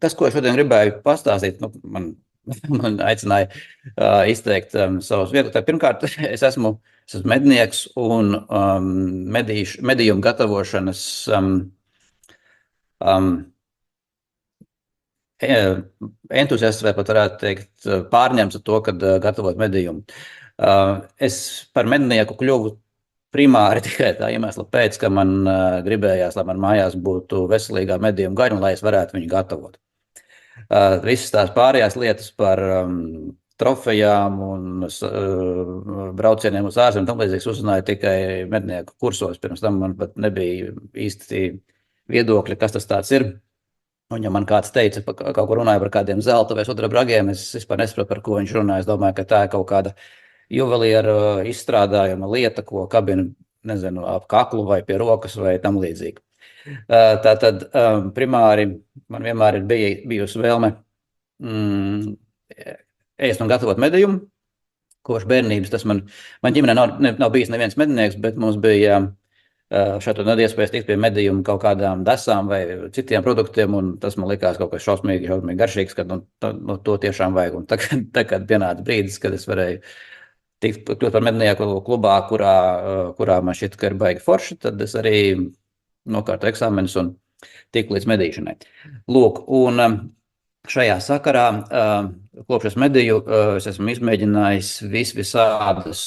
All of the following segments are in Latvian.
tas, ko es šodien gribēju pastāstīt, man aicināja izteikt savus viedokļus. Pirmkārt, es esmu mednieks un medījumu gatavošanas entuziasts, vai pat varētu teikt pārņemts ar to, kad gatavot medījumu. Es par mednieku kļuvu primāri tikai tā iemesla pēc, ka man gribējās, lai man mājās būtu veselīgā medījuma gaļa un lai es varētu viņu gatavot. Visas tās pārējās lietas par trofejām un braucieniem uz ārzemēm tam līdzīgs uzzināju tikai mednieku kursos. Pirms tam man pat nebija īsti viedokļi, kas tas tāds ir. Un ja man kāds teica, kaut ko runāja par kādiem zelta vai sudraba ragiem, es vispār nesaprotu, par ko viņš runāja. Es domāju, ka tā ir kaut kāda juvelieru izstrādājuma lieta, ko kabina, nezinu, ap kaklu vai pie rokas vai tam līdzīgi. Tātad primāri man vienmēr ir bijusi vēlme ēst un gatavot medījumu. Kopš bērnības tas man ģimenē nav bijis neviens mednieks, bet mums bija šādi iespējas tikt pie medījuma kaut kādām desām vai citiem produktiem, un tas man likās kaut kas šausmīgi garšīgs, kad to tiešām vajag. Un tagad pienāca brīdis, kad es varēju kļūt par mednieku klubā, kurā man šķiet, ka ir baigi forši, tad es arī nokārtu eksāmenus un tiku līdz medīšanai. Lūk, un šajā sakarā, kopš es medīju, es esmu izmēģinājis visādas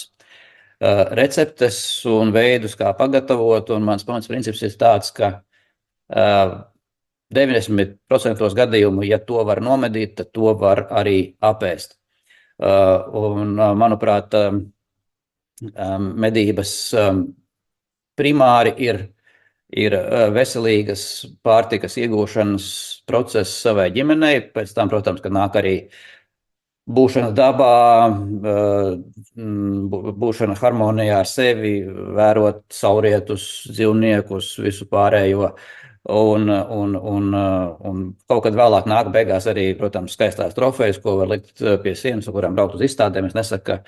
receptes un veidus, kā pagatavot, un mans pamatprincips ir tāds, ka 90% gadījumu, ja to var nomedīt, tad to var arī apēst. Un, manuprāt, medības primāri ir veselīgas pārtikas iegūšanas process savai ģimenei, pēc tam, protams, ka nāk arī būšana dabā, būšana harmonijā ar sevi, vērot saulrietus, dzīvniekus, visu pārējo. Un kaut kad vēlāk nāk beigās arī, protams, skaistās trofejas, ko var likt pie sienas, kurām braukt uz izstādēm. Es nesaku, ka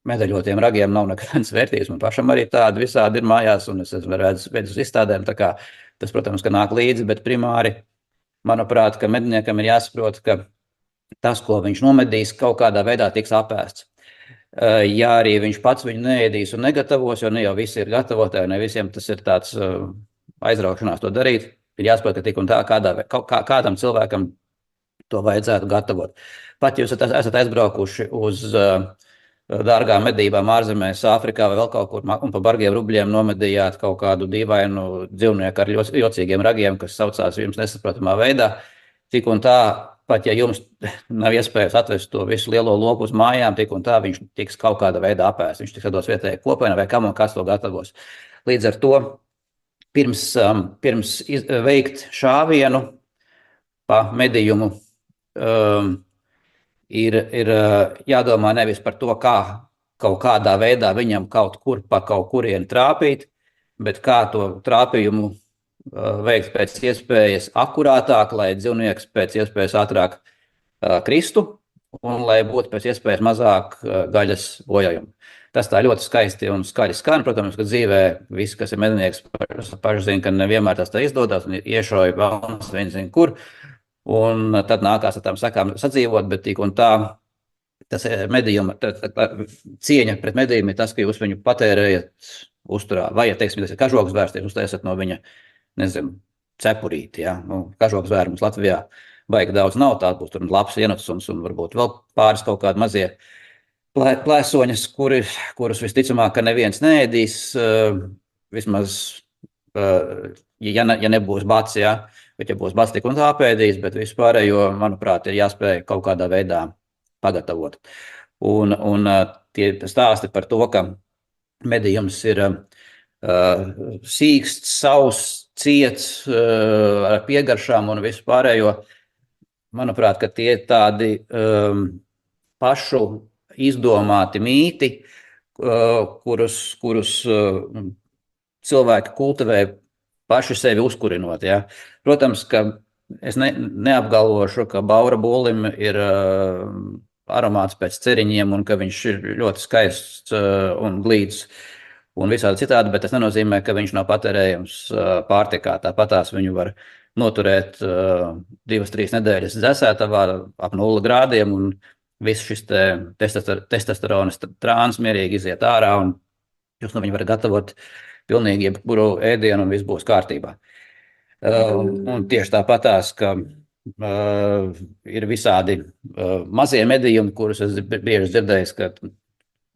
medaļotiem ragiem nav nekādas vērtības. Man pašam arī tādi visādi ir mājās, un es redzu uz izstādēm. Tā kā tas, protams, ka nāk līdzi, bet primāri, manuprāt, ka medniekam ir jāsaprot, ka tas, ko viņš nomedīs, kaut kādā veidā tiks apēsts. Ja arī viņš pats viņu neēdīs un negatavos, jo ne jau visi ir gatavotāji, ne visiem tas ir tāds aizraušanās to darīt, ir jāsaprot, ka tik un tā kādam cilvēkam to vajadzētu gatavot. Pat jūs esat aizbraukuši uz dārgām medībām ārzemēs, Āfrikā vai vēl kaut kur, un pa bargiem rubļiem nomedījāt kaut kādu dīvainu dzīvnieku ar jocīgiem ragiem, kas saucās jums nesaprotamā veidā. Tik un tā, pat ja jums nav iespējas atvest to visu lielo loku uz mājām, tik un tā viņš tiks kaut kāda veidā apēsts. Viņš tiks atdos vietējai kopienai vai kam un kāds to gatavos. Līdz ar to, pirms veikt šāvienu pa medījumu, ir jādomā nevis par to, kā kaut kādā veidā viņam kaut kur pa kaut kurieni trāpīt, bet kā to trāpījumu veikt pēc iespējas akurātāk, lai dzīvnieks pēc iespējas ātrāk kristu un lai būtu pēc iespējas mazāk gaļas bojājumu. Tas tā ļoti skaisti un skaļi skan. Protams, ka dzīvē visi, kas ir mednieks, paši zina, ka nevienmēr tas tā izdodas un iešoja valnas, viņi zina kur. Un tad nākās ar tām sakām sadzīvot, bet tik un tā, tas medījuma, cieņa pret medījumu ir tas, ka jūs viņu patērējat uzturā. Vai, ja teiksim, tas ir kažoks vērsts, jūs uztaisat no viņa, nezinu, cepurīti, ja? Kažoks vērts mums Latvijā baigi daudz nav, tā būs tur labs ienesuns un varbūt vēl pāris kaut kādi mazie plēsoņas, kurus visticamāk, ka neviens neēdīs, vismaz, ja nebūs bats, ja? Bet ja būs bats, tik un tā apēdīs, bet vispārējo, manuprāt, ir jāspēj kaut kādā veidā pagatavot. Un tie stāsti par to, ka medījums ir sīksts, sauss, ciets, ar piegaršām un visu pārējo, manuprāt, ka tie ir tādi pašu izdomāti mīti, kurus cilvēki kultivē paši sevi uzkurinot. Ja? Protams, ka es neapgalvošu, ka baura būlim ir aromāts pēc ceriņiem un ka viņš ir ļoti skaists un glīts. un visādi citādi, bet tas nenozīmē, ka viņš nav patērējams pārtikā. Tāpatās viņu var noturēt 2-3 nedēļas dzēsētavā ap 0 grādiem, un viss šis testosteronas trāns mierīgi iziet ārā, un jūs no viņa varat gatavot pilnīgi jebkuru ēdienu, un viss būs kārtībā. Un tieši tāpatās, ka ir visādi mazie medījumi, kurus es bieži dzirdējis, ka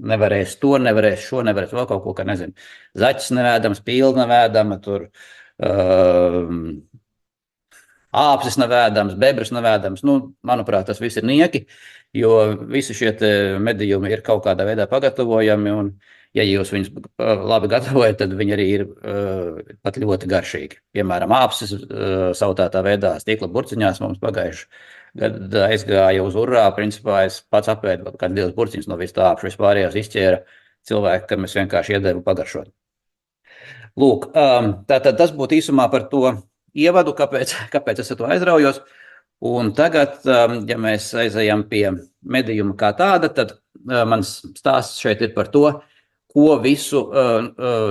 nevarēs to, nevarēs šo, nevarēs vēl kaut ko, ka nezinu, zaķis nevēdams, pīle nevēdama, tur āpsis nevēdams, bebras nevēdams. Manuprāt, tas viss ir nieki, jo visi šie medījumi ir kaut kādā veidā pagatavojami, un ja jūs viņus labi gatavojat, tad viņi arī ir pat ļoti garšīgi. Piemēram, āpsis sautētā veidā stikla burciņās mums pagājuši gadu aizgāja uz urā. Principā es pats apēdu kādu 2 burciņus no visu tā āpšu, vispārējās izķēra cilvēki, kam es vienkārši iedevu pagaršot. Lūk, tātad tas būtu īsumā par to ievadu, kāpēc es ar to aizraujos. Un tagad, ja mēs aizejam pie medījuma kā tāda, tad mans stāsts šeit ir par to, ko visu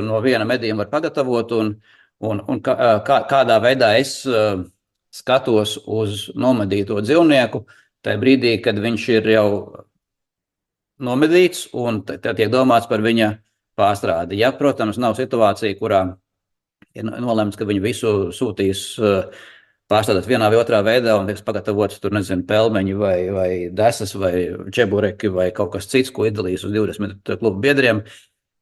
no viena medījuma var pagatavot un kādā veidā es skatos uz nomedīto dzīvnieku tajā brīdī, kad viņš ir jau nomedīts un tad tiek domāts par viņa pārstrādi. Ja, protams, nav situācija, kurā ir nolemts, ka viņu visu sūtīs pārstrādāt vienā vai otrā veidā un tiks pagatavots tur, nezinu, pelmeņi vai desas vai čebureki vai kaut kas cits, ko iedalīs uz 20 klubu biedriem.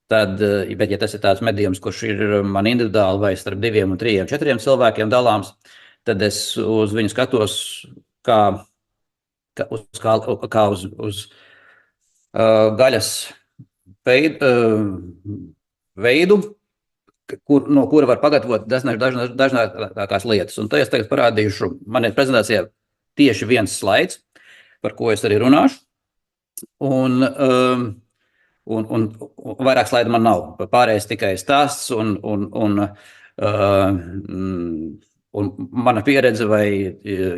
Tad, bet ja tas ir tāds medījums, kurš ir man individuāli vai starp 2, 3, 4 cilvēkiem dalāms, tad es uz viņu skatos kā uz gaļas veidu, no kura var pagatavot dažādākās lietas. Un te es tagad parādīšu, man ir prezentācijā tieši viens slaids, par ko es arī runāšu. Un vairāk slaidu man nav. Pārējais tikai stāsts un mana pieredze vai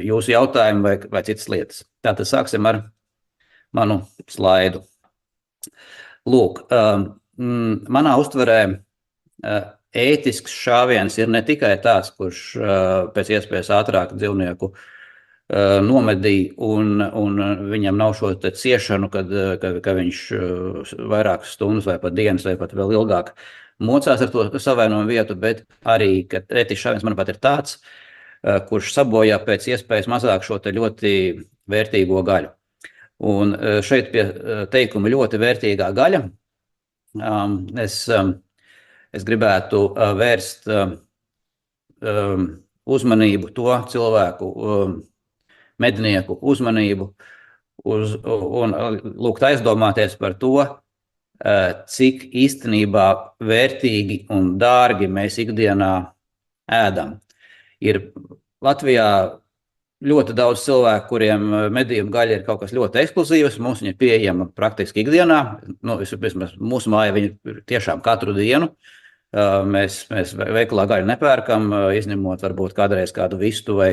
jūsu jautājumi vai citas lietas. Tātad sāksim ar manu slaidu. Lūk, manā uztverē ētisks šāviens ir ne tikai tāds, kurš pēc iespējas ātrāk dzīvnieku nomedī un viņam nav šo ciešanu, ka viņš vairākas stundas vai pat dienas vai pat vēl ilgāk mocās ar to savainojumu vietu, bet arī, ka ētisks šāviens, manuprāt, ir tāds, kurš sabojā pēc iespējas mazāk šo ļoti vērtīgo gaļu. Un šeit pie teikuma ļoti vērtīgā gaļa es gribētu vērst uzmanību to cilvēku, mednieku uzmanību un lūgt aizdomāties par to, cik īstenībā vērtīgi un dārgi mēs ikdienā ēdam. Ir Latvijā ļoti daudz cilvēku, kuriem medījuma gaļa ir kaut kas ļoti ekskluzīvs, mums viņa ir pieejama praktiski ikdienā. Vismaz mūsu māja viņa ir tiešām katru dienu. Mēs veikalā gaļu nepērkam, izņemot varbūt kādreiz kādu vistu vai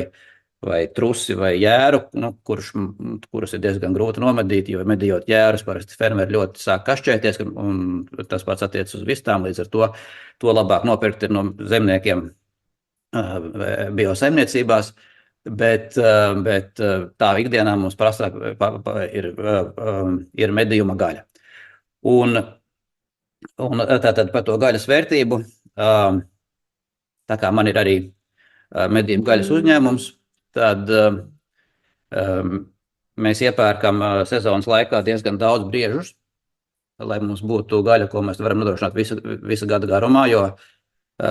trusi vai jēru, kurus ir diezgan grūti nomedīt, jo medījot jērus, parasti fermeri ļoti sāk kašķēties, un tas pats attiec uz vistām, līdz ar to labāk nopirkt ir no zemniekiem biosaimniecībās, bet tā ikdienā mums prasāk ir medījuma gaļa. Un tātad par to gaļas vērtību, tā kā man ir arī medījuma gaļas uzņēmums, tad mēs iepērkam sezonas laikā diezgan daudz briežus, lai mums būtu gaļa, ko mēs varam nodrošināt visu gada garumā, jo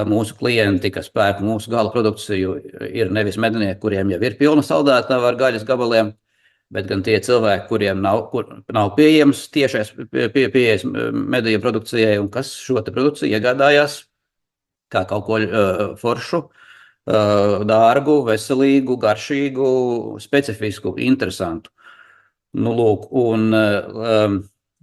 mūsu klienti, kas pērk mūsu gala produkciju, ir nevis mednieki, kuriem jau ir pilna saldētava ar gaļas gabaliem, bet gan tie cilvēki, kuriem nav pieejams tiešais pieejas mediju produkcijai un kas šo te produkciju iegādājās kā kaut ko foršu, dārgu, veselīgu, garšīgu, specifisku, interesantu. Lūk, un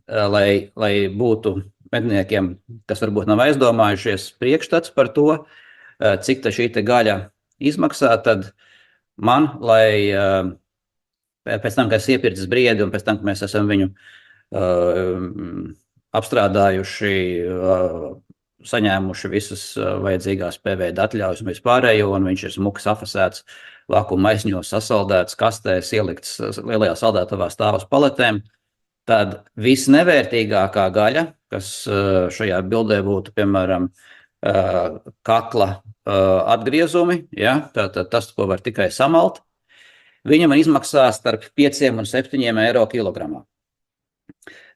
lai būtu medniekiem, kas varbūt nav aizdomājušies priekšstats par to, cik šī gaļa izmaksā, tad man, lai pēc tam, kad es iepircis briedi un pēc tam, kad mēs esam viņu apstrādājuši, saņēmuši visas vajadzīgās PVD atļaujas un vispārējo, un viņš ir smuki safasēts, vakuma maisiņos sasaldēts, kastēs, ielikts lielajā saldētavā stāv uz paletēm. Tad visnevērtīgākā gaļa, kas šajā bildē būtu, piemēram, kakla atgriezumi, ja, tātad tas, ko var tikai samalt, viņam izmaksā starp 5 un 7 eiro kilogramā.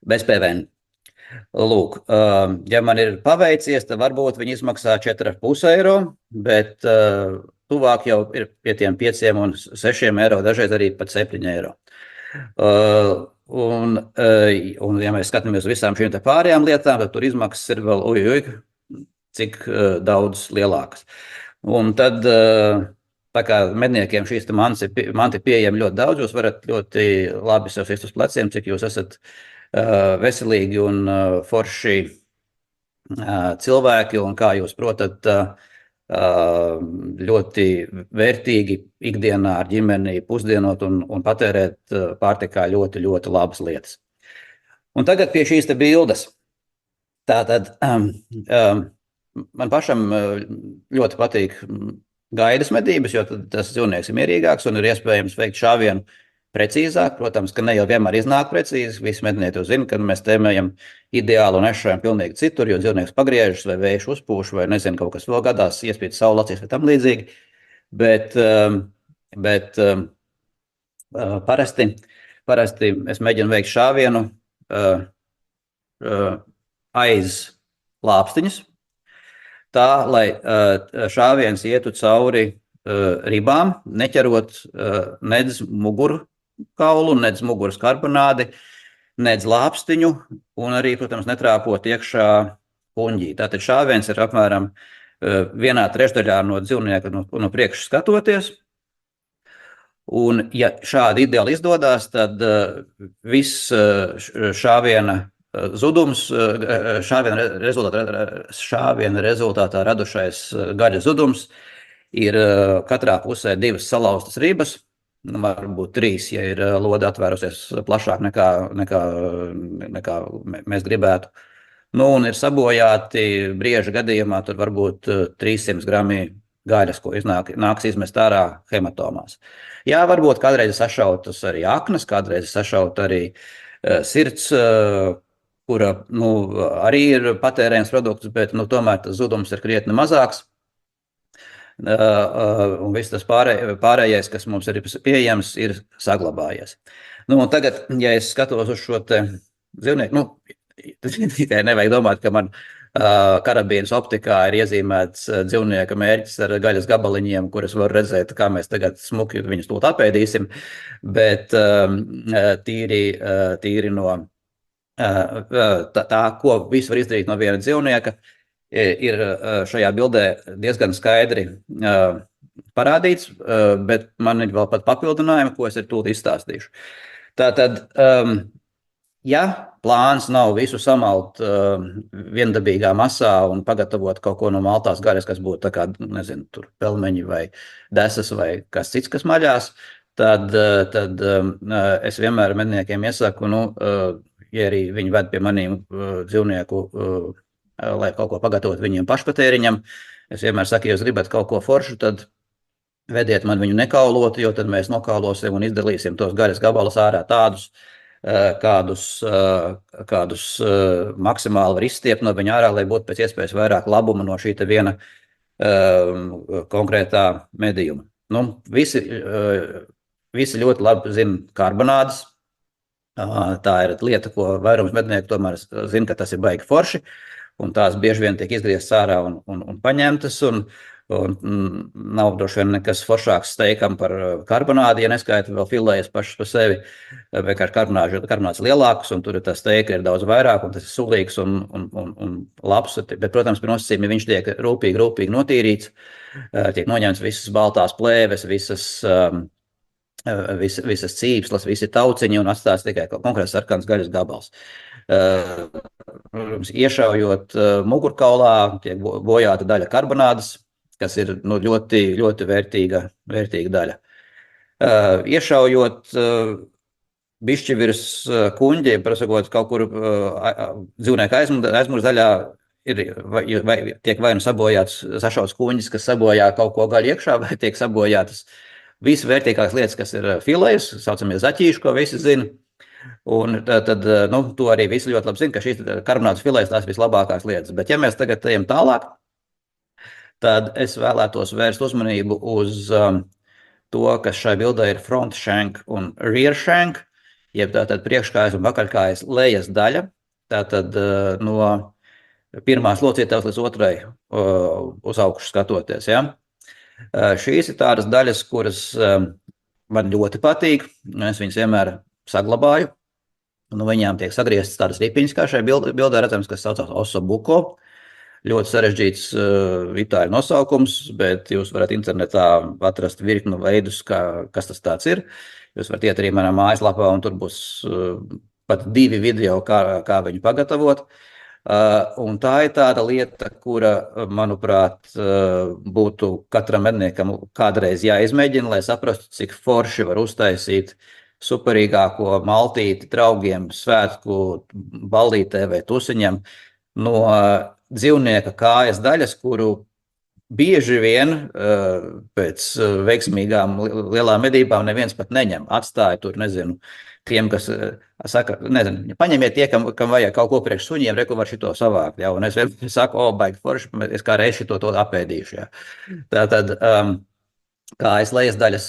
Bez PVN. Lūk, ja man ir paveicies, tad varbūt viņi izmaksā 4,5 eiro, bet tuvāk jau ir pie tiem 5 un 6 eiro, dažreiz arī pat 7 eiro. Un ja mēs skatāmies visām šīm te pārējām lietām, tad tur izmaksas ir vēl cik daudz lielākas. Un tad, tā kā medniekiem šīs manti pieejami ļoti daudz, jūs varat ļoti labi sev sist uz pleciem, cik jūs esat veselīgi un forši cilvēki, un kā jūs protat ļoti vērtīgi ikdienā ar ģimeni pusdienot un patērēt pārtikā ļoti, ļoti labas lietas. Un tagad pie šīs te bildes. Tātad man pašam ļoti patīk gaidas medības, jo tas dzīvnieks ir mierīgāks un ir iespējams veikt šāvienu precīzāk. Protams, ka ne jau vienmēr iznāk precīzi. Visi mednieki jau zina, ka mēs tēmējam ideāli un ešojam pilnīgi citur, jo dzīvnieks pagriežas vai vējš uzpūš vai nezinu, kaut kas vēl gadās, iespīt saule acīs vai tam līdzīgi. Bet parasti es mēģinu veikt šāvienu aiz lāpstiņas, tā, lai šāviens ietu cauri ribām, neķerot nedz muguru kaulu, nedz muguras karbonādi, nedz lāpstiņu un arī, protams, netrāpot iekšā puņģī. Tātad šāviens ir apmēram 1/3 no dzīvnieka no priekša skatoties. Un, ja šādi ideāli izdodas, tad viss šāviena zudums, šāviena rezultātā radušais gaļas zudums ir katrā pusē 2 salauztas ribas, varbūt 3, ja ir lode atvērusies plašāk nekā mēs gribētu. Nu, un ir sabojāti brieža gadījumā, tur varbūt 300 grami gaļas, ko nāks izmest ārā hematomās. Jā, varbūt kādreiz sašautas arī aknas, kādreiz sašaut arī sirds, kura arī ir patērējams produkts, bet tomēr tas zudums ir krietni mazāks. Un viss tas pārējais, kas mums ir pieejams, ir saglabājies. Nu, un tagad, ja es skatos uz šo te dzīvnieku, tikai nevajag domāt, ka man karabīnas optikā ir iezīmēts dzīvnieka mērķis ar gaļas gabaliņiem, kuras var redzēt, kā mēs tagad smuki viņus tūlīt apēdīsim, bet tīri no tā, ko visu var izdarīt no viena dzīvnieka, ir šajā bildē diezgan skaidri parādīts, bet man ir vēl pat papildinājumi, ko es tūlīt izstāstīšu. Tātad, ja plāns nav visu samalt viendabīgā masā un pagatavot kaut ko no maltās gaļas, kas būtu tā kā, nezinu, tur pelmeņi vai desas vai kas cits, kas maļās, tad es vienmēr medniekiem iesaku, ja arī viņi ved pie manīm dzīvnieku, lai kaut ko pagatavot viņiem pašpatēriņam. Es vienmēr saku, ja jūs gribat kaut ko foršu, tad vediet man viņu nekaulotu, jo tad mēs nokaulosim un izdalīsim tos gaļas gabalus ārā tādus, kādus maksimāli var izstiept no viņa ārā, lai būtu pēc iespējas vairāk labuma no šī te viena konkrētā medījuma. Visi ļoti labi zina karbonādes. Tā ir lieta, ko vairums mednieku tomēr zina, ka tas ir baigi forši. Un tās bieži vien tiek izgrieztas ārā un paņemtas, un nav droši vien nekas foršāks steikam par karbonādi, ja neskaita vēl filējas pašas par sevi, vienkārši karbonāds lielāks, un tur tas steika ir daudz vairāk, un tas ir sulīgs un labs, bet, protams, pie nosacījuma, ja viņš tiek rūpīgi notīrīts, tiek noņemts visas baltās plēves, visas cīpslas, visi tauciņi un atstāts tikai konkrēts sarkans gaļas gabals. Iešaujot mugurkaulā, tiek bojāta daļa karbonādes, kas ir ļoti, ļoti vērtīga daļa. Iešaujot bišķi virs kuņģiem, prasakot kaut kur dzīvnieku aizmugurdaļā, tiek vai nu sabojāts sašauts kuņģis, kas sabojā kaut ko gaļu iekšā, vai tiek sabojātas visvērtīgākās lietas, kas ir filejus, saucamie zaķīši, ko visi zina. Un tad to arī visi ļoti labi zina, ka šīs karbonātas filejas tās vislabākās lietas. Bet ja mēs tagad ejam tālāk, tad es vēlētos vērst uzmanību uz to, kas šai bildē ir front shank un rear shank, jeb tātad priekškājas un pakaļkājas lejas daļa. Tātad no pirmās locītavas līdz otrai uz augšu skatoties. Ja? Šīs ir tādas daļas, kuras man ļoti patīk. Es viņas vienmēr saglabāju. No viņām tiek sagrieztas tādas ripiņas, kā šai bildē redzams, kas saucās osobuko. Ļoti sarežģīts itāļu nosaukums, bet jūs varat internetā atrast virknu veidus, kas tas tāds ir. Jūs varat iet arī manā mājaslapā, un tur būs pat 2 video, kā viņu pagatavot. Un tā ir tāda lieta, kura, manuprāt, būtu katram medniekam kādreiz jāizmēģina, lai saprastu, cik forši var uztaisīt superīgāko maltīti draugiem, svētku ballītē vai tusiņam no dzīvnieka kājas daļas, kuru bieži vien pēc veiksmīgām lielām medībām neviens pat neņem. Atstāja tur, nezinu, tiem, kas saka, nezinu, paņemiet tie, kam vajag kaut ko priekš suņiem, reku var šito savākt. Ja? Un es saku, baigi forši, es kā reiz šito to apēdīšu. Ja? Tātad kājas lejas daļas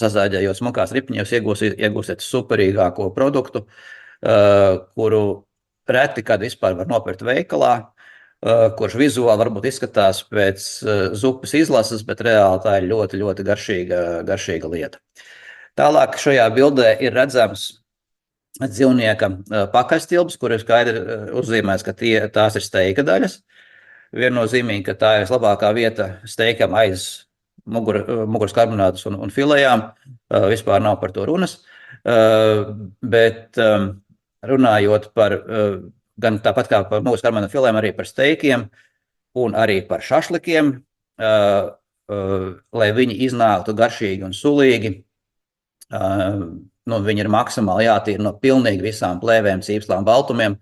sazāģējot smukās ripiņos iegūsiet superīgāko produktu, kuru reti kad vispār var nopirkt veikalā, kurš vizuāli varbūt izskatās pēc zupas izlases, bet reāli tā ir ļoti, ļoti garšīga lieta. Tālāk šajā bildē ir redzams dzīvnieka pakaļstilbs, kur ir skaidri uzzīmēts, ka tās ir steika daļas. Viennozīmīgi, ka tā ir vislabākā vieta steikam aiz muguras karbonātus un filejām. Vispār nav par to runas. Bet runājot par gan tāpat kā par muguras karbonātu filejām, arī par steikiem un arī par šašlikiem, lai viņi iznāktu garšīgi un sulīgi, viņi ir maksimāli jātīra no pilnīgi visām plēvēm, cīpslām, baltumiem.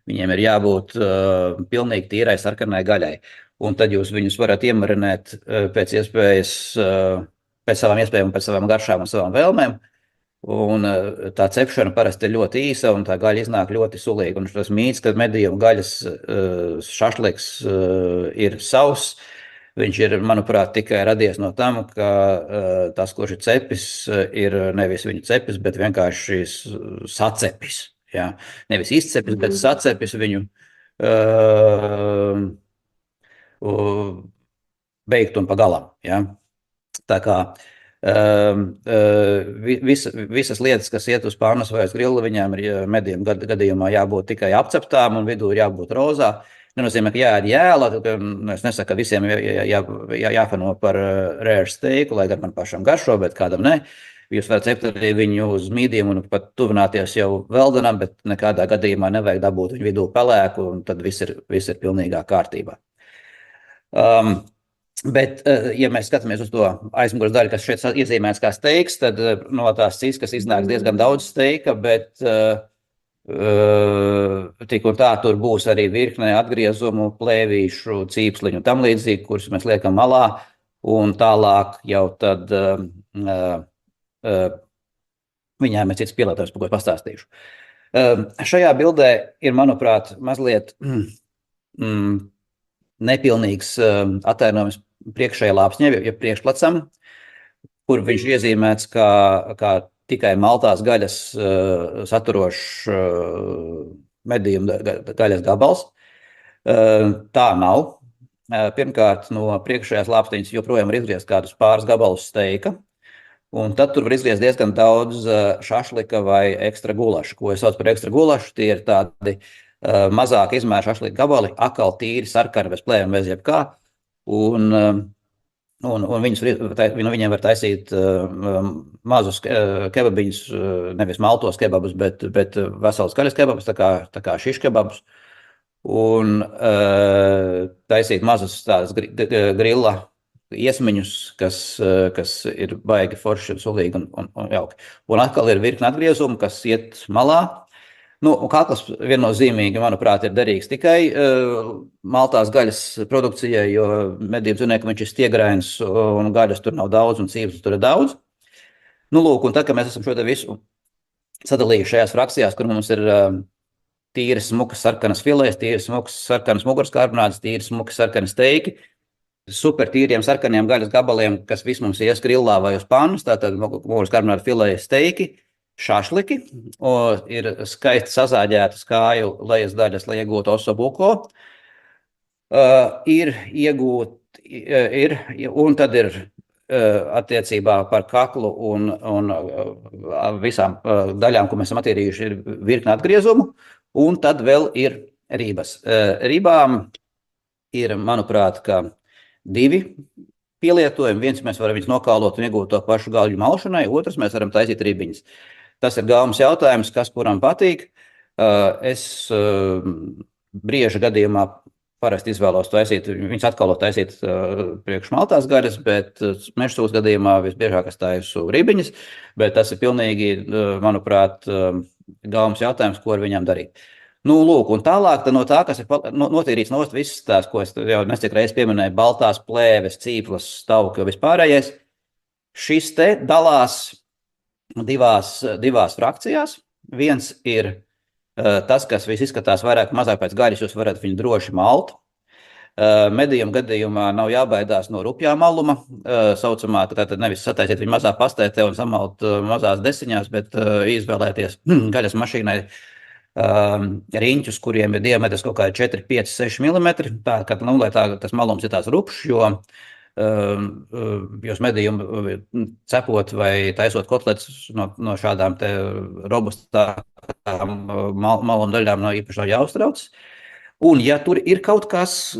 Viņiem ir jābūt pilnīgi tīrai sarkanai gaļai. Un tad jūs viņus varat iemarinēt pēc iespējas, pēc savām iespējām, pēc savām garšām un savām vēlmēm. Un tā cepšana parasti ir ļoti īsa un tā gaļa iznāk ļoti sulīga. Un tas mīts, ka medījuma gaļas šašliks ir sauss, viņš ir, manuprāt, tikai radies no tam, ka tas, kurš ir cepis, ir nevis viņa cepis, bet vienkārši sacepis. Ja? Nevis izcepis, bet sacepis viņu beigt un pagalam. Ja? Tā kā visas lietas, kas iet uz pārnes vai uz grilli, viņām ir medījuma gadījumā jābūt tikai apceptām un vidū ir jābūt rozā. Nenozīmē, ka jāēd jēla, es nesaku, ka visiem jāfano par rare steiku, lai gan man pašam garšo, bet kādam ne. Jūs varat cept arī viņu uz mīdiem un pat tuvināties jau veldenam, bet nekādā gadījumā nevajag dabūt viņu vidū pelēku, un tad viss ir pilnīgā kārtībā. Bet, ja mēs skatāmies uz to aizmugures daļu, kas šeit iezīmēts kā steiks, tad no tās ciskas iznāks diezgan daudz steika, bet tik un tā tur būs arī virkne atgriezumu, plēvīšu, cīpsliņu un tam līdzīgi, kurus mēs liekam malā, un tālāk jau tad viņām ir cits pielietojums, par ko pastāstīšu. Šajā bildē ir, manuprāt, mazliet nepilnīgs attēlojums priekšējā lāpsņē, ja priekšplecam, kur viņš iezīmēts kā tikai maltās gaļas saturošs medījuma gaļas gabals. Tā nav. Pirmkārt, no priekšējās lāpstiņas joprojām var izgriezt kādus pāris gabalus steika, un tad tur var izgriezt diezgan daudz šašlika vai ekstra gulaša. Ko es saucu par ekstra gulašu, tie ir tādi mazāk izmēra šašlika gabali, akal tīri, sarkani, bez plēvēm, bez jebkā, un viņiem var taisīt mazus kebabiņus, nevis maltos kebabus, bet veselas gaļas kebabus, tā kā šiš kebabus, un taisīt mazus tādas grilla iesmiņus, kas ir baigi forši un sulīgi un jauki. Un atkal ir virkne atgriezumu, kas iet malā, Nu, un kakls viennozīmīgi, manuprāt, ir derīgs tikai maltās gaļas produkcijai, jo medību dzīvniekam viņš ir stiegrains un gaļas tur nav daudz un cīvas tur ir daudz. Nu, lūk, un tad, kad mēs esam šo te visu sadalījuši šajās frakcijās, kur mums ir tīras smukas sarkanas filēs, tīras smukas sarkanas mugurskarbonādes, tīras smukas sarkanas steiki, super tīriem sarkaniem gaļas gabaliem, kas viss mums ies grillā vai uz pannas, tātad mugurskarbonāde filējas steiki, šašliki, ir skaisti sazāģētas kāju lejas daļas, lai iegūtu osobuko, ir iegūt, un tad ir attiecībā par kaklu un visām daļām, ko mēs esam attīrījuši, ir virkne atgriezumu, un tad vēl ir rības. Rībām ir, manuprāt, ka 2 pielietojumi. Viens mēs varam viņus nokalot un iegūt to pašu gaļu malšanai, otrs mēs varam taisīt ribiņas. Tas ir galvens jautājums, kas kuram patīk. Es brieža gadījumā parasti izvēlos taisīt, viņus atkalot taisīt priekš maltās gaļas, bet mežsūs gadījumā visbiežāk es taisu ribiņas, bet tas ir pilnīgi, manuprāt, galvens jautājums, ko ar viņām darīt. Nu, lūk, un tālāk no tā, kas ir notīrīts nost visas tās, ko es jau nesik reiz pieminēju, baltās plēves, cīplas, stauki, vispārējais, šis te dalās divās frakcijās. Viens ir tas, kas viss izskatās vairāk mazāk pēc gaļas, jūs varat viņu droši malt. Medījuma gadījumā nav jābaidās no rupjā maluma, saucamā, tātad nevis sataisiet viņu mazā pastētē un samalt mazās desiņās, bet izvēlēties gaļas mašīnai riņķus, kuriem ir diametrs kaut kādi 4, 5, 6 mm, tā, ka, nu, lai tas malums ir tāds rupšs, jo jūs medījumu cepot vai taisot kotletes no šādām te robustām maluma daļām nav īpaši jāuztrauc. Un ja tur ir kaut kas,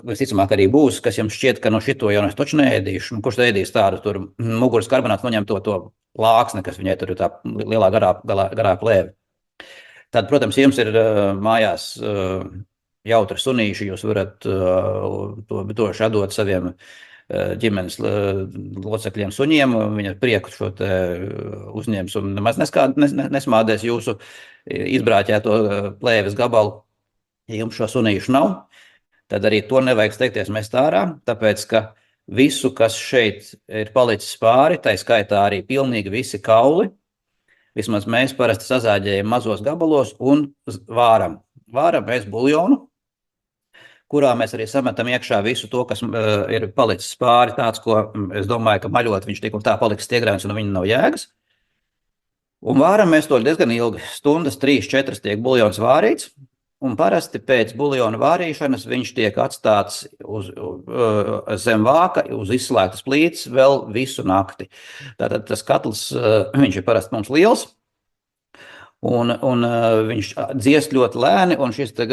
visticamāk arī būs, kas jums šķiet, ka no šito jau es taču neēdīšu, kurš tā ēdīs tādu tur muguras karbonāts noņem to plāksni, kas viņai tur ir tā lielā garā plēve. Tad, protams, ja jums ir mājās jautri sunīši, jūs varat to šadot saviem ģimenes locekļiem suņiem, viņa prieku šo te uzņems un nemaz nesmādēs jūsu izbrāķēto plēves gabalu. Ja jums šo sunīšu nav, tad arī to nevajag steigties mest ārā, tāpēc, ka visu, kas šeit ir palicis pāri, tai skaitā arī pilnīgi visi kauli, vismaz mēs parasti sazāģējam mazos gabalos un vāram. Vāram mēs buljonu, kurā mēs arī sametam iekšā visu to, kas ir palicis pāri, tāds, ko es domāju, ka maļot viņš tik un tā paliks stiegrains un viņa nav jēgas. Un vāram mēs to diezgan ilgi, stundas, 3-4 tiek buljons vārīts, un parasti pēc buljona vārīšanas viņš tiek atstāts zem vāka, uz izslēgtas plītes vēl visu nakti. Tātad tas katls, viņš ir parasti mums liels, un viņš dziest ļoti lēni, un šis te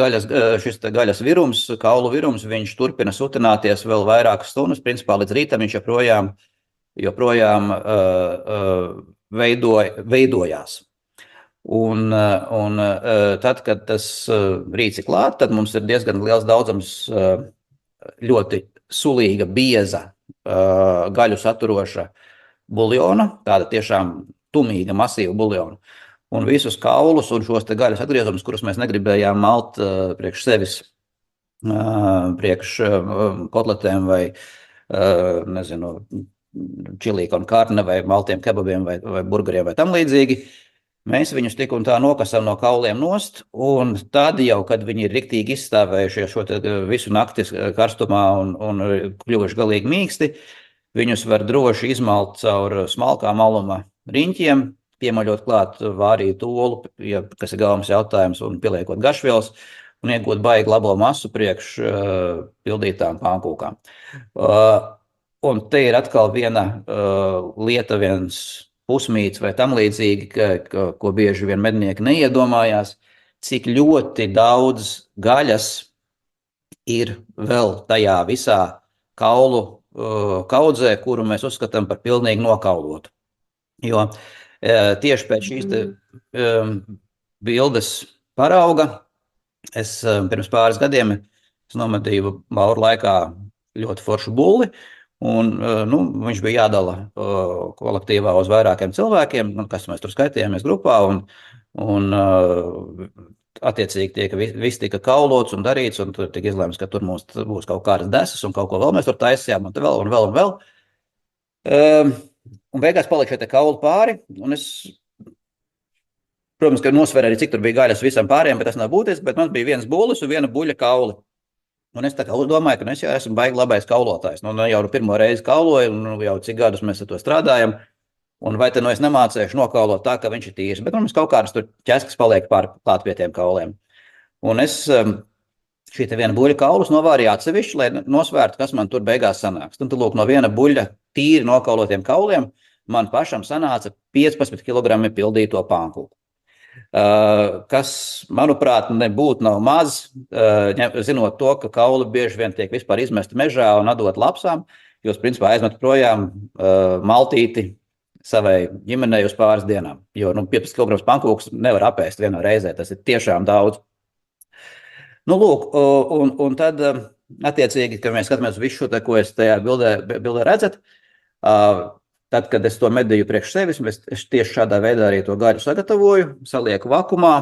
gaļas virums, kaulu virums, viņš turpina sutināties vēl vairākas stundas, principā līdz rītam viņš joprojām veidojās. Un tad, kad tas rīts ir klāt, tad mums ir diezgan liels daudzums ļoti sulīga, bieza, gaļu saturoša buljona, tāda tiešām tumīga, masīva buljona. Un visus kaulus un šos te gaļas atgriezumus, kurus mēs negribējām malt priekš sevis, priekš kotletēm vai, nezinu, čilī con carne vai maltiem kebabiem vai burgeriem vai tam līdzīgi, mēs viņus tik un tā nokasam no kauliem nost, un tad jau, kad viņi ir riktīgi izstāvējuši šo visu nakti karstumā un kļuvuši galīgi mīksti, viņus var droši izmalt caur smalkā maluma riņķiem, piemaļot klāt vārītu olu, kas ir galvens jautājums, un pieliekot garšvielas, un iegūt baigi labo masu priekš pildītām pankūkām. Un te ir atkal viena lieta, viens pusmīts vai tam līdzīgi, ko bieži vien mednieki neiedomājās, cik ļoti daudz gaļas ir vēl tajā visā kaulu kaudzē, kuru mēs uzskatām par pilnīgi nokaulotu. Jo tieši pēc šīs bildes parauga, es pirms pāris gadiem nomedīju Bauru laikā ļoti foršu bulli, un viņš bija jādala kolektīvā uz vairākiem cilvēkiem, kas mēs tur skaitījāmies grupā, un Un attiecīgi viss tika kaulots un darīts, un tur tika izlēmts, ka tur mums būs kaut kādas desas un kaut ko vēl mēs tur taisījām, un vēl un vēl un vēl. Un beigās palika šie kauli pāri, un es, protams, ka nosvēru arī, cik tur bija gaļas visam pārējiem, bet tas nav būtiski, bet man bija viens bulis un viena buļļa kauli. Un es tā kā domāju, ka es jau esmu baigi labais kaulotājs. Nu, jau pirmo reizi kauloju, un jau cik gadus mēs ar to strādājam. Un vai te es nemācēšu nokaulot tā, ka viņš ir tīrs, bet mums kaut kādas tur ķeskas paliek klāt pie tiem kauliem. Un es šī te viena buļļa kaulus novārīju atsevišķi, lai nosvērtu, kas man tur beigās sanāks. Tad, lūk, no viena buļļa tīri nokaulotiem kauliem man pašam sanāca 15 kg pildīto pankūku. Kas, manuprāt, nebūtu nav maz, zinot to, ka kauli bieži vien tiek vispār izmesti mežā un atdot lapsām, jūs, principā, aizmet projām maltīti savai ģimenei uz pāris dienām, jo 15 kg pankūks nevar apēst vienā reizē, tas ir tiešām daudz. Nu, lūk, un tad, attiecīgi, kad mēs skatāmies visu šo, ko es tajā bildē redzat, tad, kad es to medīju priekš sevis, es tieši šādā veidā arī to gaļu sagatavoju, salieku vakumā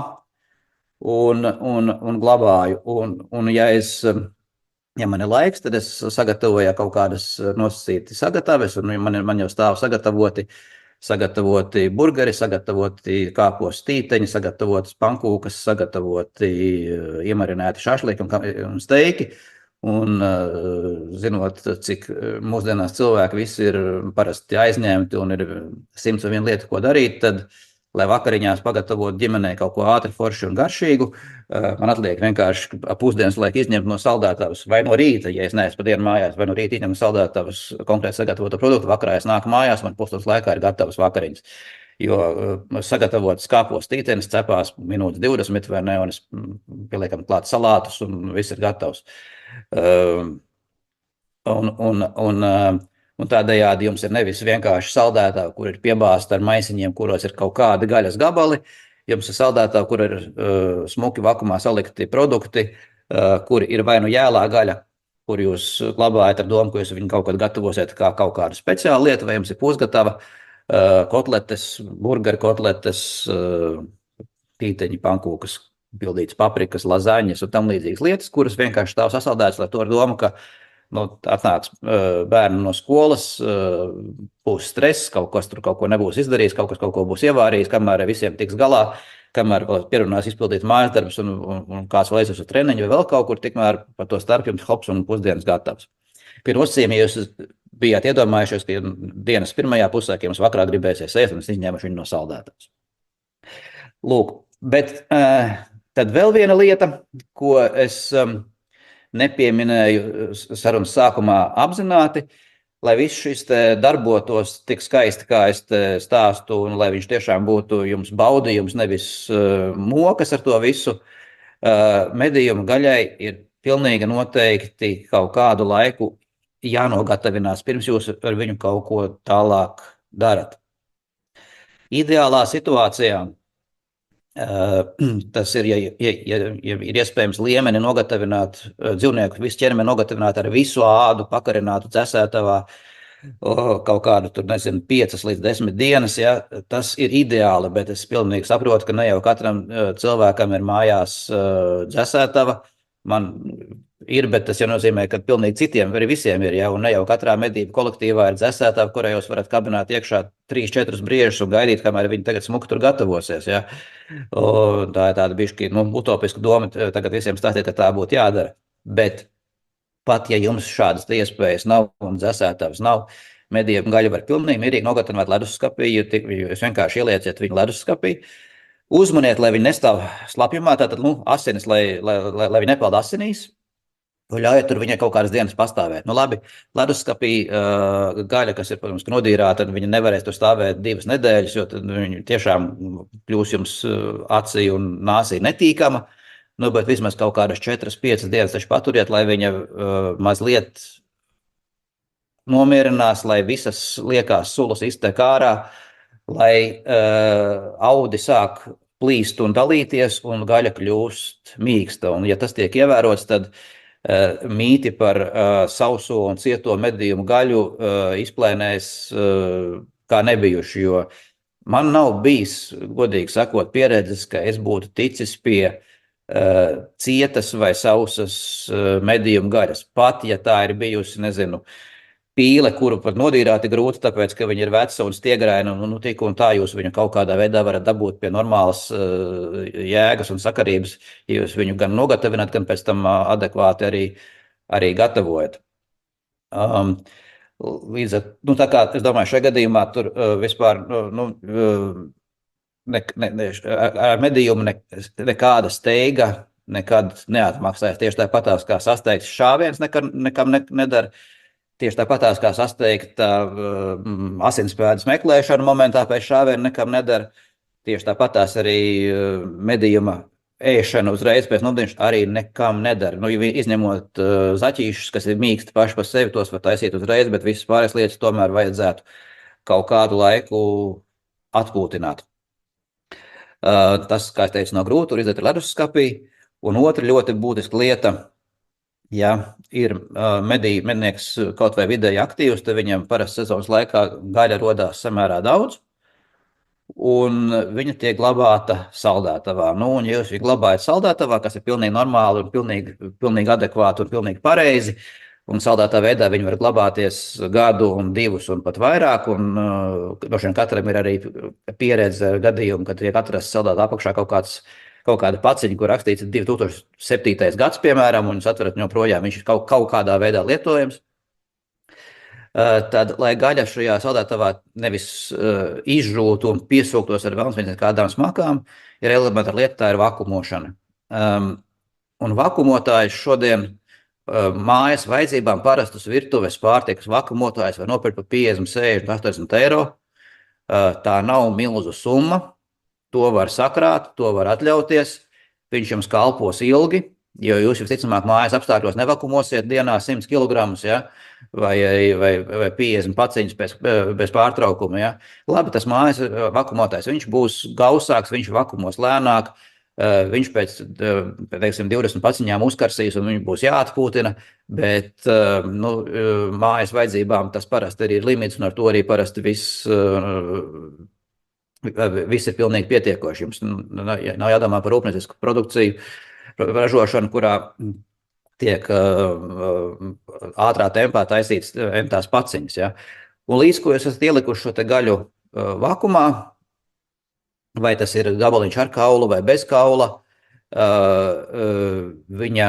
un glabāju. Un ja man ir laiks, tad es sagatavoju kaut kādas nosacīti sagataves, un man jau stāv sagatavoti burgeri, sagatavoti kāpos tīteņi, sagatavotas pankūkas, sagatavoti iemarinēti šašliki un steiki. Un zinot, cik mūsdienās cilvēki visi ir parasti aizņemti un ir 101 lieta, ko darīt, tad, lai vakariņās pagatavot ģimenei kaut ko ātri, forši un garšīgu, man atliek vienkārši pusdienas laiku izņemt no saldētavas vai no rīta, ja es neesmu pa dienu mājās, vai no rīta izņemt no saldētavas konkrēti sagatavotu produktu, vakarā es nāku mājās, man pusstundas laikā ir gatavas vakariņas. Jo sagatavot kāpos tītenis cepās minūtes 20 vai ne, un es pieliekam klāt salātus un viss ir gatavs. Un tādējādi jums ir nevis vienkārši saldētava, kur ir piebāzta ar maisiņiem, kuros ir kaut kādi gaļas gabali. Jums ir saldētava, kur ir smuki vakumā salikti produkti, kur ir vai nu jēlā gaļa, kur jūs glabājat ar domu, ka jūs viņu kaut kad gatavosiet kā kaut kādu speciālu lietu, vai jums ir pusgatava kotletes, burgeri kotletes, tīteņi, pankūkas, pildītas paprikas, lazaņas un tam līdzīgas lietas, kuras vienkārši stāv sasaldētas, lai to ar domu, ka atnāks bērni no skolas, būs stress, kaut kas tur kaut ko nebūs izdarījis, kaut ko būs ievārījis, kamēr visiem tiks galā, kamēr pierunās izpildīt mājas darbus un kāds vēl aizies uz treniņu vai vēl kaut kur, tikmēr par to starp jums hops un pusdienas gatavs. Pie nosacījuma, ja jūs bijāt iedomājušies, ka dienas pirmajā pusē, ka jums vakarā gribēsies ēst, un es izņēmuši viņu no saldētavas. Lūk, bet tad vēl viena lieta, ko es nepieminēju sarunas sākumā apzināti, lai viss šis te darbotos tik skaisti, kā es te stāstu, un lai viņš tiešām būtu jums baudījums, nevis mokas ar to visu, medījuma gaļai ir pilnīgi noteikti kaut kādu laiku jānogatavinās, pirms jūs ar viņu kaut ko tālāk darat. Ideālā situācijā tas ir, ja ir iespējams liemeni nogatavināt, dzīvnieku visu ķermeni nogatavināt ar visu ādu, pakarinātu dzesētavā, kaut kādu, 5 līdz 10 dienas, ja, tas ir ideāli, bet es pilnīgi saprotu, ka ne jau katram cilvēkam ir mājās dzesētava. Man ir, bet tas jau nozīmē, ka pilnīgi citiem, arī visiem ir, ja, un ne jau katrā medību kolektīvā ir dzesētava, kurā jūs varat kabināt iekšā 3-4 briežus un gaidīt, kamēr viņi tagad smuki tur gatavosies, ja. Tā ir tāda bišķi, utopiska doma tagad visiem stāstīt, ka tā būtu jādara, bet pat, ja jums šādas iespējas nav un dzesētavas nav, medību gaļu var pilnīgi mierīgi nogatavināt leduskapī, jūs vienkārši ielieciet viņu leduskapī, uzmaniet, lai viņi nestāv slapjumā, tātad, asinis, lai viņi nepeld asinīs, un ļaujiet tur viņai kaut kādas dienas pastāvēt. Labi, leduskapī gaļa, kas ir, protams, nodīrāta, viņa nevarēs tur stāvēt 2 nedēļas, jo tad viņa tiešām kļūs jums acī un nāsī netīkama, bet vismaz kaut kādas 4-5 dienas taču paturiet, lai viņa mazliet nomierinās, lai visas liekās sulas iztek ārā, lai audi sāk plīst un dalīties un gaļa kļūst mīksta. Un ja tas tiek ievērots, tad mīti par sauso un cieto medījumu gaļu izplēnēs kā nebijuši, jo Man nav bijis, godīgi sakot, pieredzes, ka es būtu ticis pie cietas vai sausas medījuma gaļas. Pat, ja tā ir bijusi, nezinu, pīle, kuru pat nodīrāt ir grūti, tāpēc, ka viņa ir veca un stiegraina, un tik un tā jūs viņu kaut kādā veidā varat dabūt pie normālas jēgas un sakarības, ja jūs viņu gan nogatavināt, gan pēc tam adekvāti arī gatavojat. Līdz ar, tā kā, es domāju, šajā gadījumā tur vispār, ar medījumu nekāda steiga nekad neatmaksājas. Tieši tāpatās kā sasteigts šāviens nekam nedara. Tieši tāpatās kā sasteigta asinspēdas meklēšana momentā pēc šāviena nekam nedara. Tieši tāpatās arī medījuma ēšana uzreiz pēc nudienas arī nekam nedara. Izņemot zaķīšus, kas ir mīksti paši par sevi, tos var taisīt uzreiz, bet visas pārējās lietas tomēr vajadzētu kaut kādu laiku atpūtināt. Tas, kā es teicu, nav grūti, tur izdēt leduskapī. Un otra ļoti būtiska lieta, ja ir mednieks kaut vai vidēji aktīvs, tad viņam parasti sezonas laikā gaļa rodās samērā daudz, un viņa tiek glabāta saldētavā. Un ja jūs viņu glabājat saldētavā, kas ir pilnīgi normāli un pilnīgi adekvāti un pilnīgi pareizi, un saldētā veidā viņi var glabāties gadu un divus un pat vairāk, un droši vien katram ir arī pieredze gadījumi, kad tiek atrasts saldētā apakšā kaut kāda paciņa, kur rakstīts 2007. gads, piemēram, un jūs atverat viņu projām, viņš ir kaut kādā veidā lietojams. Tad, lai gaļa šajā saldētavā nevis izžūtu un piesūktos ar velns kādām smakām, ir elementāra lieta, tā ir vakumošana. Un vakumotājs šodien mājas vajadzībām parastus virtuves pārtikas vakumotājs var nopirkt par 50, 60, 80 eiro. Tā nav milzu summa. To var sakrāt, to var atļauties. Viņš jums kalpos ilgi, jo jūs visticamāk mājas apstākļos nevakumosiet dienā 100 kg, ja? vai 50 paciņas bez pārtraukuma. Ja? Labi, tas mājas vakumotājs, viņš būs gausāks, viņš vakumos lēnāk, viņš pēc 20 paciņām uzkarsīs un viņš būs jāatpūtina, bet mājas vajadzībām tas parasti arī ir limits, un ar to arī parasti viss ir pilnīgi pietiekoši. Jums nav jādomā par rūpniecisku produkciju, ražošanu, kurā tiek ātrā tempā taisīts tās paciņas. Ja? Un līdz ko jūs esat ielikuši šo te gaļu vakumā, vai tas ir gabaliņš ar kaulu vai bez kaula, viņa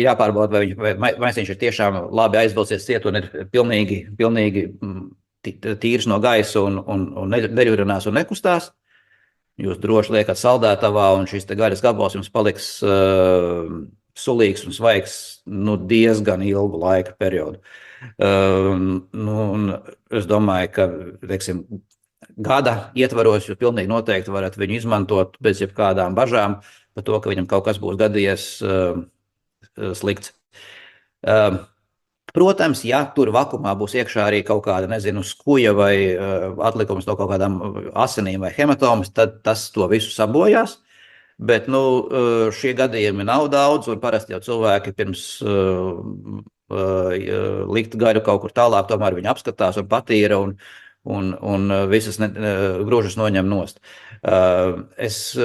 jāpārbauda, vai maisiņš ir tiešām labi aizvilcies ciet un ir pilnīgi tīrs no gaisa un neļurinās un nekustās. Jūs droši liekat saldētavā, un šis te gaļas gabals jums paliks sulīgs un svaigs diezgan ilgu laika periodu. Un es domāju, ka, teiksim, gada ietvaros jūs pilnīgi noteikti varat viņu izmantot bez jebkādām bažām par to, ka viņam kaut kas būs gadījies slikts. Protams, ja tur vakumā būs iekšā arī kaut kāda, skuja vai atlikums no kaut kādām asinīm vai hematomas, tad tas to visu sabojās. Bet, šie gadījumi nav daudz, un parasti jau cilvēki pirms likt gaļu kaut kur tālāk, tomēr viņi apskatās un patīra un visas grūžas noņem nost. Es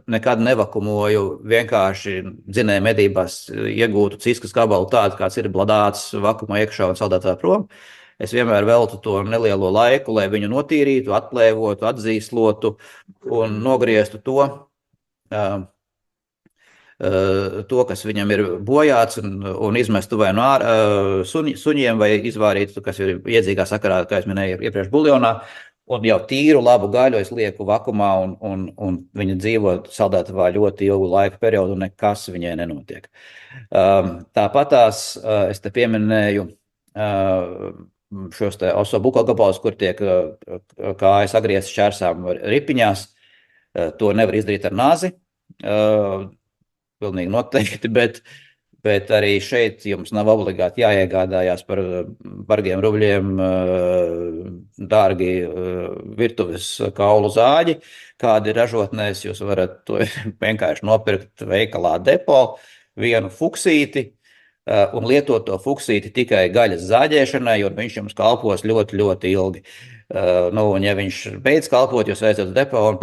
nekad nevakumoju vienkārši dzinēju medībās iegūtu ciskas gabalu tādu, kāds ir bladāts vakumā iekšā un saldētā prom. Es vienmēr veltu to nelielo laiku, lai viņu notīrītu, atplēvotu, atzīslotu un nogrieztu to, kas viņam ir bojāts, un izmestu vai no suņiem, vai izvārītu, kas ir iedzīgā sakarā, kā es minēju iepriekš buljonā, un jau tīru labu gaļu es lieku vakumā, un viņa dzīvo saldētavā ļoti ilgu laiku periodu, un nekas viņai nenotiek. Tāpatās es te pieminēju šos te osobuko gabalus, kur tiek kājas agrieztas šķērsām ripiņās. To nevar izdarīt ar nāzi. Pilnīgi noteikti, bet arī šeit jums nav obligāti jāiegādājās par bargiem rubļiem dārgi virtuves kaulu zāģi, kādi ir ražotnēs. Jūs varat to vienkārši nopirkt veikalā Depo, vienu fuksīti, un lietot to fuksīti tikai gaļas zāģēšanai, un viņš jums kalpos ļoti, ļoti ilgi. Un ja viņš beidz kalpot, jūs aiziet uz depo un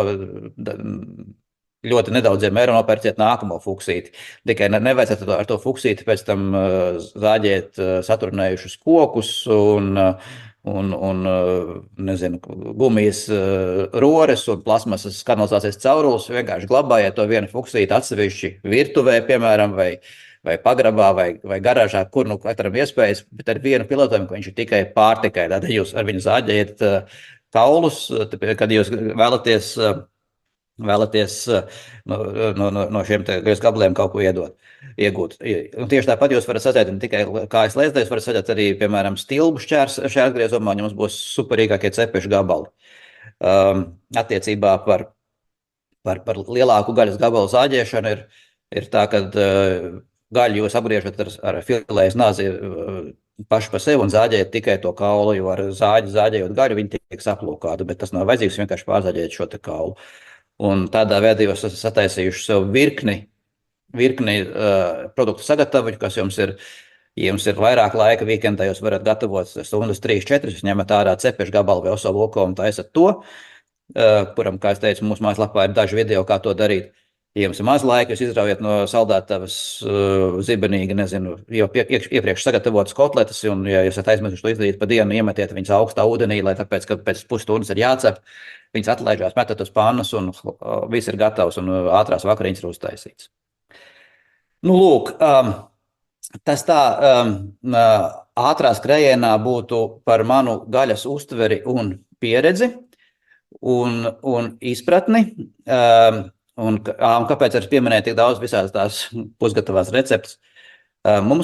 ļoti nedaudziem eiro nopērciet nākamo fuksīti. Tikai nevajadzētu ar to fuksīti pēc tam zāģēt saturnējušus kokus un nezinu, gumijas rores un plasmasas kanalizācijas caurules. Vienkārši glabājiet to vienu fuksīti atsevišķi virtuvē, piemēram, vai pagrabā, vai garāžā, kur nu katram iespējas, bet ar vienu pilotojumu, ka viņš ir tikai pārtikai. Tad jūs ar viņu zāģējat kaulus, kad jūs vēlaties no šiem gabaliem kaut ko iegūt. Un tieši tāpat jūs varat sadzēt ne tikai kājas lēzdēs, varat sadzēt arī, piemēram, stilbu šķērsgriezumā, un jums būs superīgākie cepešu gabali. Attiecībā par lielāku gaļas gabalu zāģēšanu ir tā, ka gaļu jūs apgriežat ar filējas nāzi paši par sevi un zāģējat tikai to kaulu, jo ar zāģējot gaļu viņi tiek saplūkāti, bet tas nav vajadzīgs, vienkārši pārzāģējat šo te kaulu. Un tādā veidā jūs esat sataisījuši sev virkni produktu sagatavojuši, kas jums ir vairāk laika weekendā, jūs varat gatavot stundas 3-4, jūs ņemat ārā cepešu gabalu vai oso loko un taisat to, kuram, kā es teicu, mūsu mājaslapā ir daži video, kā to darīt. Ja jums ir maz laika, jūs izraujat no saldētavas zibenīgi, nezinu, jau iepriekš sagatavotas kotletes, un ja jūs esat aizmirsuši to izdarīt pa dienu, iemetiet viņas augstā ūdenī, lai tāpēc, ka pēc pusstundas ir jācep, viņas atlaižās, metat uz pannas, un viss ir gatavs, un ātrās vakariņas ir uztaisīts. Nu, lūk, tas tā ātrā skrējienā būtu par manu gaļas uztveri un pieredzi un izpratni. Un kāpēc arī pieminēju tik daudz visās tās pusgatavās receptes? Man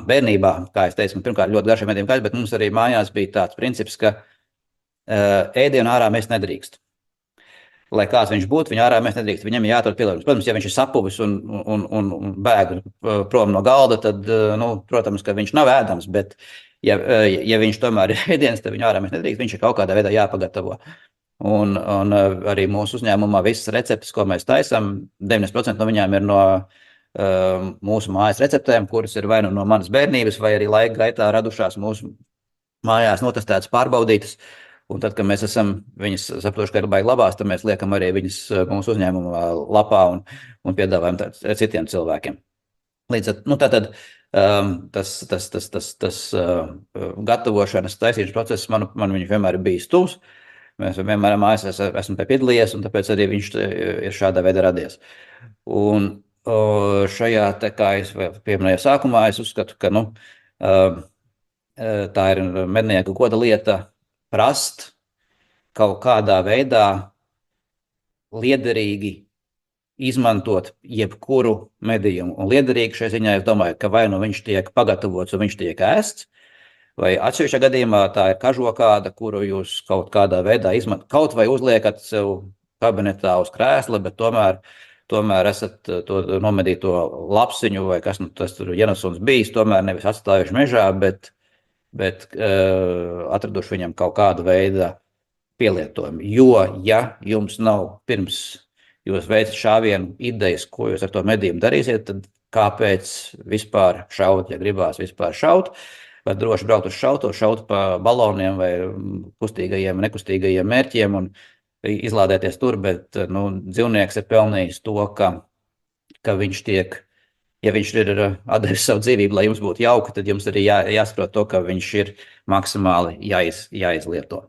bērnībā, kā es teicu, pirmkārt ļoti garšiem ēdiem gaļu, bet mums arī mājās bija tāds princips, ka ēdienu ārā mēs nedrīkst. Lai kāds viņš būtu, viņu ārā mēs nedrīkst. Viņam ir jāatrod pielietojums. Protams, ja viņš ir sapuvis un bēg prom no galda, tad, protams, ka viņš nav ēdams, bet ja viņš tomēr ir ēdiens, tad viņu ārā mēs nedrīkst. Viņš ir kaut kādā veidā jāpagatavo. Un arī mūsu uzņēmumā visas receptes, ko mēs taisam, 90% no viņām ir no mūsu mājas receptēm, kuras ir vai no manas bērnības, vai arī laika gaitā radušās mūsu mājās notestētas, pārbaudītas. Un tad, kad mēs esam viņas saprotuši, ka ir baigi labās, tad mēs liekam arī viņas mūsu uzņēmumā lapā un piedāvājam citiem cilvēkiem. Līdz tātad tas gatavošanas, taisīšanas process man viņš vienmēr ir bijis tuvs. Mēs vienmēr mājās esmu piedalījies, un tāpēc arī viņš ir šādā veidā radies. Un šajā, kā es pieminēju sākumā, es uzskatu, ka tā ir mednieka goda lieta prast kaut kādā veidā liederīgi izmantot jebkuru medījumu. Un liederīgi šai ziņā es domāju, ka vai nu viņš tiek pagatavots un viņš tiek ēsts, vai atsevišķā gadījumā tā ir kažokāda, kuru jūs kaut kādā veidā kaut vai uzliekat sev kabinetā uz krēsla, bet tomēr esat to nomedīto lapsiņu vai kas tas tur ienesuns bijis, tomēr nevis atstājuši mežā, bet atraduši viņam kaut kādu veidu pielietojumu. Jo, ja jums nav pirms jūs veicat šāvienu idejas, ko jūs ar to medījumu darīsiet, tad kāpēc vispār šaut, ja gribās vispār šaut? Var droši braukt uz šaut pa baloniem vai kustīgajiem, nekustīgajiem mērķiem un izlādēties tur, bet dzīvnieks ir pelnījis to, ka viņš tiek, ja viņš ir atdevis savu dzīvību, lai jums būtu jauka, tad jums arī jāsaprot to, ka viņš ir maksimāli jāizlieto.